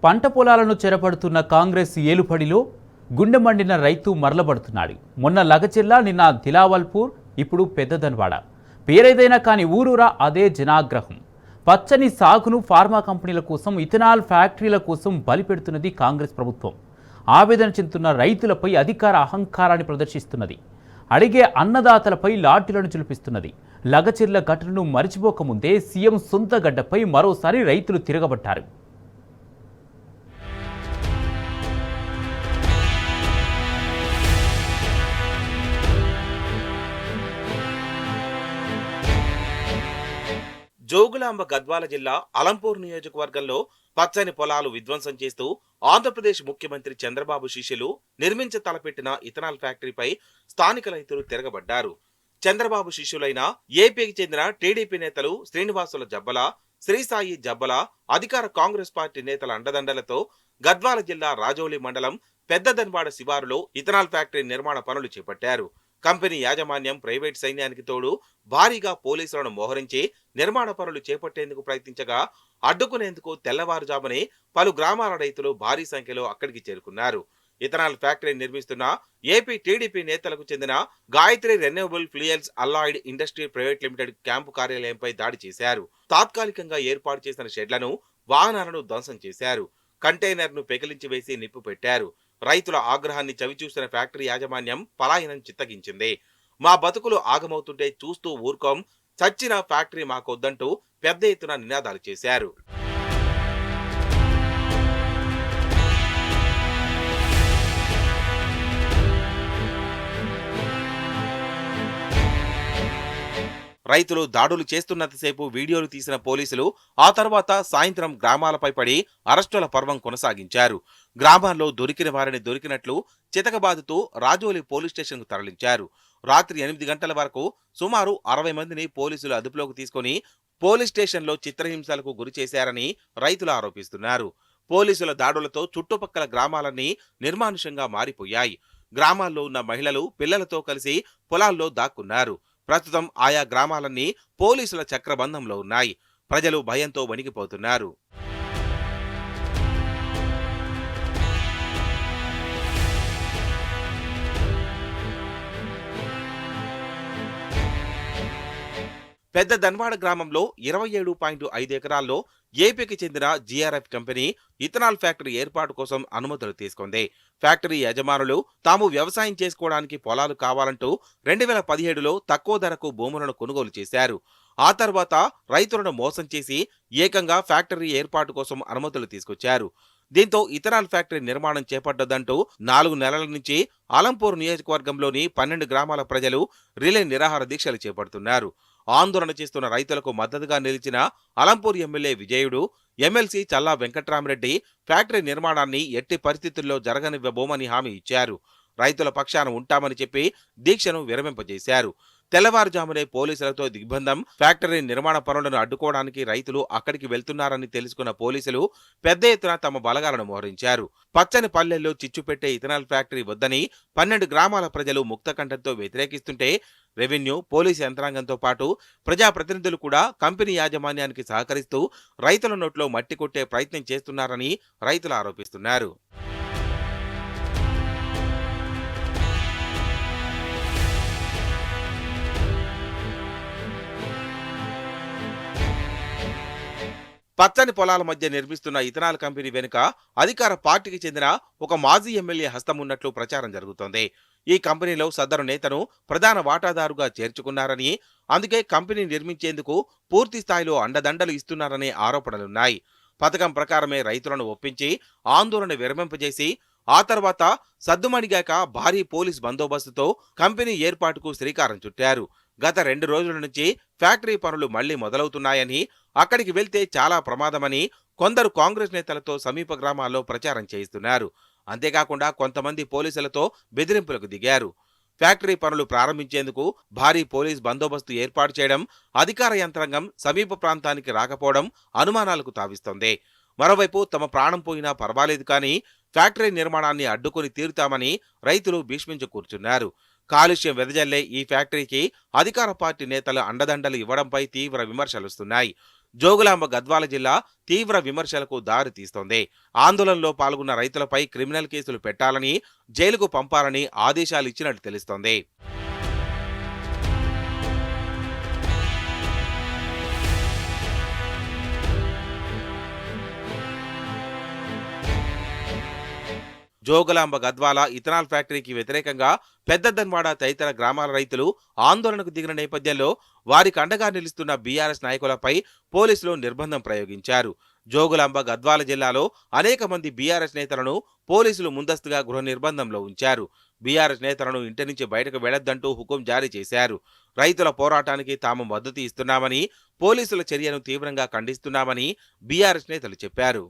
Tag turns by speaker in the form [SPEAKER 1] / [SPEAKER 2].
[SPEAKER 1] పంట పొలాలను చెరపడుతున్న కాంగ్రెస్ ఏలుపడిలో గుండె మండిన రైతు మరలబడుతున్నాడు. మొన్న లగచెర్ల, నిన్న దిలావల్పూర్, ఇప్పుడు పెద్దదన్వాడ. పేరేదైనా కానీ ఊరూరా అదే జనాగ్రహం. పచ్చని సాగును ఫార్మా కంపెనీల కోసం, ఇథనాల్ ఫ్యాక్టరీల కోసం బలిపెడుతున్నది కాంగ్రెస్ ప్రభుత్వం. ఆవేదన చెందుతున్న రైతులపై అధికార అహంకారాన్ని ప్రదర్శిస్తున్నది. అడిగే అన్నదాతలపై లాఠీలను చులిపిస్తున్నది. లగచెర్ల ఘటనను మరిచిపోకముందే సీఎం సొంత గడ్డపై మరోసారి రైతులు తిరగబడ్డారు.
[SPEAKER 2] జోగులాంబ గద్వాల జిల్లా అలంపూర్ నియోజకవర్గంలో పచ్చని పొలాలు విధ్వంసం చేస్తూ ఆంధ్రప్రదేశ్ ముఖ్యమంత్రి చంద్రబాబు శిష్యులు నిర్మించ తలపెట్టిన ఇథనాల్ ఫ్యాక్టరీపై స్థానిక రైతులు తిరగబడ్డారు. చంద్రబాబు శిష్యులైన ఏపీకి చెందిన టీడీపీ నేతలు శ్రీనివాసుల జబ్బల, శ్రీసాయి జబ్బల, అధికార కాంగ్రెస్ పార్టీ నేతల అండదండలతో గద్వాల జిల్లా రాజోలి మండలం పెద్దదన్వాడ శివారులో ఇథనాల్ ఫ్యాక్టరీ నిర్మాణ పనులు చేపట్టారు. కంపెనీ యాజమాన్యం ప్రైవేట్ సైన్యానికి తోడు భారీగా పోలీసులను మోహరించి నిర్మాణ పనులు చేపట్టేందుకు ప్రయత్నించగా అడ్డుకునేందుకు తెల్లవారుజామునే పలు గ్రామాల రైతులు భారీ సంఖ్యలో అక్కడికి చేరుకున్నారు. ఇథనాల్ ఫ్యాక్టరీ నిర్మిస్తున్న ఏపీ టీడీపీ నేతలకు చెందిన Gayatri renewable fuels allied industry private limited camp కార్యాలయంపై దాడి చేశారు. తాత్కాలికంగా ఏర్పాటు చేసిన షెడ్లను, వాహనాలను ధ్వంసం చేశారు. కంటైనర్ను పెకిలించి వేసి నిప్పు పెట్టారు. రైతుల ఆగ్రహాన్ని చవిచూసిన ఫ్యాక్టరీ యాజమాన్యం పలాయనం చిత్తగించింది. మా బతుకులు ఆగమవుతుంటే చూస్తూ ఊరుకోం, చచ్చిన ఫ్యాక్టరీ మాకొద్దంటూ పెద్ద ఎత్తున నినాదాలు చేశారు. రైతులు దాడులు చేస్తున్నంతసేపు వీడియోలు తీసిన పోలీసులు ఆ తర్వాత సాయంత్రం గ్రామాలపై పడి అరెస్టుల పర్వం కొనసాగించారు. గ్రామాల్లో దొరికిన వారిని దొరికినట్లు చితకబాదుతూ రాజోలి పోలీస్ స్టేషన్ కు తరలించారు. రాత్రి 8 గంటల వరకు సుమారు 60 మందిని పోలీసులు అదుపులోకి తీసుకుని పోలీస్ స్టేషన్లో చిత్రహింసలకు గురి చేశారని రైతులు ఆరోపిస్తున్నారు. పోలీసుల దాడులతో చుట్టుపక్కల గ్రామాలన్నీ నిర్మానుషంగా మారిపోయాయి. గ్రామాల్లో ఉన్న మహిళలు పిల్లలతో కలిసి పొలాల్లో దాక్కున్నారు. ప్రస్తుతం ఆయా గ్రామాలన్నీ పోలీసుల చక్రబంధంలో ఉన్నాయి. ప్రజలు భయంతో వణికిపోతున్నారు. పెద్ద దన్వాడ గ్రామంలో 27.5 ఎకరాల్లో ఏపీకి చెందిన జీఆర్ఎఫ్ కంపెనీ ఇథనాల్ ఫ్యాక్టరీ ఏర్పాటు కోసం అనుమతులు తీసుకుంది. ఫ్యాక్టరీ యజమానులు తాము వ్యవసాయం చేసుకోవడానికి పొలాలు కావాలంటూ 2017లో తక్కువ ధరకు భూములను కొనుగోలు చేశారు. ఆ తర్వాత రైతులను మోసం చేసి ఏకంగా ఫ్యాక్టరీ ఏర్పాటు కోసం అనుమతులు తీసుకొచ్చారు. దీంతో ఇథనాల్ ఫ్యాక్టరీ నిర్మాణం చేపట్టొద్దంటూ 4 నెలల నుంచి అలంపూర్ నియోజకవర్గంలోని 12 గ్రామాల ప్రజలు రిలే నిరాహార దీక్షలు చేపడుతున్నారు. ఆందోళన చేస్తున్న రైతులకు మద్దతుగా నిలిచిన అలంపూర్ ఎమ్మెల్యే విజయుడు, ఎమ్మెల్సీ చల్లా వెంకట్రామరెడ్డి ఫ్యాక్టరీ నిర్మాణాన్ని ఎట్టి పరిస్థితుల్లో జరగనివ్వబోమని హామీ ఇచ్చారు. రైతుల పక్షాన ఉంటామని చెప్పి దీక్షను విరమింపజేశారు. తెల్లవారుజామునే పోలీసులతో దిగ్బంధం. ఫ్యాక్టరీ నిర్మాణ పనులను అడ్డుకోవడానికి రైతులు అక్కడికి వెళ్తున్నారని తెలుసుకున్న పోలీసులు పెద్ద ఎత్తున తమ బలగాలను మోహరించారు. పచ్చని పల్లెల్లో చిచ్చుపెట్టే ఇథనాల్ ఫ్యాక్టరీ వద్దని 12 గ్రామాల ప్రజలు ముక్తకంఠంతో వ్యతిరేకిస్తుంటే రెవెన్యూ, పోలీసు యంత్రాంగంతో పాటు ప్రజాప్రతినిధులు కూడా కంపెనీ యాజమాన్యానికి సహకరిస్తూ రైతుల నోట్లో మట్టి కొట్టే ప్రయత్నం చేస్తున్నారని రైతులు ఆరోపిస్తున్నారు. పచ్చని పొలాల మధ్య నిర్మిస్తున్న ఇథనాల్ కంపెనీ వెనుక అధికార పార్టీకి చెందిన ఒక మాజీ ఎమ్మెల్యే హస్తం ఉన్నట్లు ప్రచారం జరుగుతోంది. ఈ కంపెనీలో సదరు నేతను ప్రధాన వాటాదారుగా చేర్చుకున్నారని, అందుకే కంపెనీ నిర్మించేందుకు పూర్తి స్థాయిలో అండదండలు ఇస్తున్నారనే ఆరోపణలున్నాయి. పథకం ప్రకారమే రైతులను ఒప్పించి ఆందోళన విరమింపజేసి ఆ తర్వాత సద్దుమణిగాక భారీ పోలీస్ బందోబస్తుతో కంపెనీ ఏర్పాటుకు శ్రీకారం చుట్టారు. గత 2 రోజుల నుంచి ఫ్యాక్టరీ పనులు మళ్లీ మొదలవుతున్నాయని, అక్కడికి వెళ్తే చాలా ప్రమాదమని కొందరు కాంగ్రెస్ నేతలతో సమీప గ్రామాల్లో ప్రచారం చేయిస్తున్నారు. అంతేకాకుండా కొంతమంది పోలీసులతో బెదిరింపులకు దిగారు. ఫ్యాక్టరీ పనులు ప్రారంభించేందుకు భారీ పోలీస్ బందోబస్తు ఏర్పాటు చేయడం, అధికార యంత్రాంగం సమీప ప్రాంతానికి రాకపోవడం అనుమానాలకు తావిస్తోంది. మరోవైపు తమ ప్రాణం పోయినా పర్వాలేదు కానీ ఫ్యాక్టరీ నిర్మాణాన్ని అడ్డుకొని తీరుతామని రైతులు భీష్మించి కూర్చున్నారు. కాలుష్యం వెదజల్లే ఈ ఫ్యాక్టరీకి అధికార పార్టీ నేతలు అండదండలు ఇవ్వడంపై తీవ్ర విమర్శలుస్తున్నాయి. జోగులాంబ గద్వాల జిల్లా తీవ్ర విమర్శలకు దారి తీస్తోంది. ఆందోళనలో పాల్గొన్న రైతులపై క్రిమినల్ కేసులు పెట్టాలని, జైలుకు పంపాలని ఆదేశాలు ఇచ్చినట్టు తెలుస్తోంది. జోగులాంబ గద్వాల ఇథనాల్ ఫ్యాక్టరీకి వ్యతిరేకంగా పెద్దదన్వాడ తదితర గ్రామాల రైతులు ఆందోళనకు దిగిన నేపథ్యంలో వారికి అండగా నిలుస్తున్న బీఆర్ఎస్ నాయకులపై పోలీసులు నిర్బంధం ప్రయోగించారు. జోగులాంబ గద్వాల జిల్లాలో అనేక మంది బీఆర్ఎస్ నేతలను పోలీసులు ముందస్తుగా గృహ నిర్బంధంలో ఉంచారు. బీఆర్ఎస్ నేతలను ఇంటి నుంచి బయటకు వెళ్లొద్దంటూ హుకుం జారీ చేశారు. రైతుల పోరాటానికి తాము మద్దతు ఇస్తున్నామని, పోలీసుల చర్యను తీవ్రంగా ఖండిస్తున్నామని బీఆర్ఎస్ నేతలు చెప్పారు.